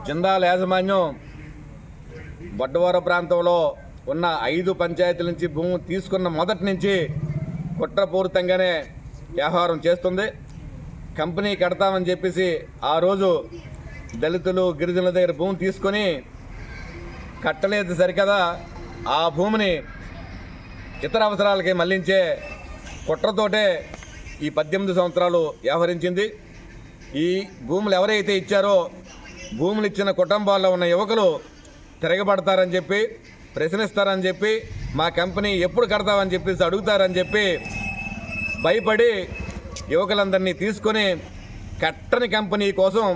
జిందాల్ యాజమాన్యం బొడ్డవరం ప్రాంతంలో ఉన్న 5 పంచాయతీల నుంచి భూమి తీసుకున్న మొదటి నుంచి కుట్రపూరితంగానే వ్యవహారం చేస్తుంది. కంపెనీ కడతామని చెప్పేసి ఆ రోజు దళితులు గిరిజనుల దగ్గర భూమి తీసుకొని కట్టలేదు సరికదా ఆ భూమిని ఇతర అవసరాలకి మళ్లించే కుట్రతోటే ఈ 18 సంవత్సరాలు వ్యవహరించింది. ఈ భూములు ఎవరైతే ఇచ్చారో భూములు ఇచ్చిన కుటుంబాల్లో ఉన్న యువకులు తిరగబడతారని చెప్పి, ప్రశ్నిస్తారని చెప్పి, మా కంపెనీ ఎప్పుడు కడతామని చెప్పేసి అడుగుతారని చెప్పి భయపడి యువకులందరినీ తీసుకొని కట్టని కంపెనీ కోసం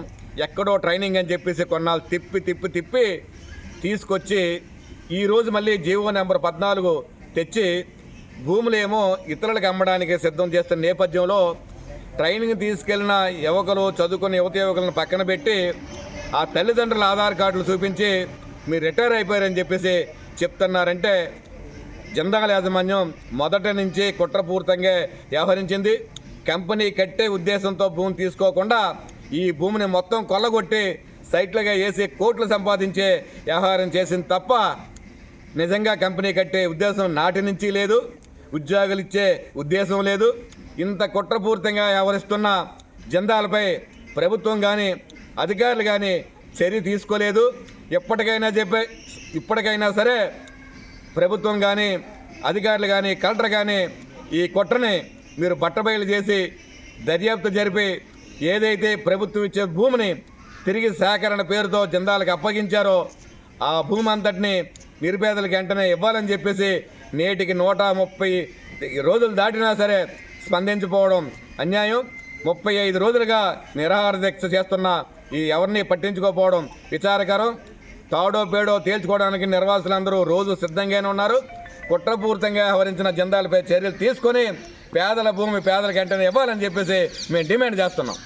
ఎక్కడో ట్రైనింగ్ అని చెప్పేసి కొన్నాళ్ళు తిప్పి తీసుకొచ్చి ఈరోజు మళ్ళీ జీవో నెంబర్ 14 తెచ్చి భూములేమో ఇతరులకు అమ్మడానికి సిద్ధం చేస్తున్న నేపథ్యంలో ట్రైనింగ్ తీసుకెళ్లిన యువకులు, చదువుకున్న యువకులను పక్కన పెట్టి ఆ తల్లిదండ్రుల ఆధార్ కార్డులు చూపించి మీరు రిటైర్ అయిపోయారని చెప్పేసి చెప్తున్నారంటే జిందాల్ యాజమాన్యం మొదటి నుంచి కుట్రపూరితంగా వ్యవహరించింది. కంపెనీ కట్టే ఉద్దేశంతో భూమి తీసుకోకుండా ఈ భూమిని మొత్తం కొల్లగొట్టి సైట్లుగా వేసి కోట్లు సంపాదించే వ్యవహారం చేసింది తప్ప నిజంగా కంపెనీ కట్టే ఉద్దేశం నాటి నుంచి లేదు, ఉద్యోగులు ఇచ్చే ఉద్దేశం లేదు. ఇంత కుట్రపూరితంగా వ్యవహరిస్తున్న జిందాల్పై ప్రభుత్వం కానీ అధికారులు కానీ చర్య తీసుకోలేదు. ఇప్పటికైనా సరే ప్రభుత్వం కానీ అధికారులు కానీ కలెక్టర్ కానీ ఈ కుట్రని మీరు బట్టబయలు చేసి దర్యాప్తు జరిపి ఏదైతే ప్రభుత్వం ఇచ్చే భూమిని తిరిగి సేకరణ పేరుతో జిందాల్కి అప్పగించారో ఆ భూమి అంతటిని నిరుపేదలకు వెంటనే ఇవ్వాలని చెప్పేసి నేటికి 130 రోజులు దాటినా సరే స్పందించకపోవడం అన్యాయం. 35 రోజులుగా నిరాహార దీక్ష చేస్తున్న ఈ ఎవరిని పట్టించుకోకపోవడం విచారకరం. తాడో పేడో తేల్చుకోవడానికి నిర్వాసులందరూ రోజు సిద్ధంగానే ఉన్నారు. కుట్రపూరితంగా వ్యవహరించిన జిందాల్పై చర్యలు తీసుకొని పేదల భూమి పేదలకు వెంటనే ఇవ్వాలని చెప్పేసి మేము డిమాండ్ చేస్తున్నాం.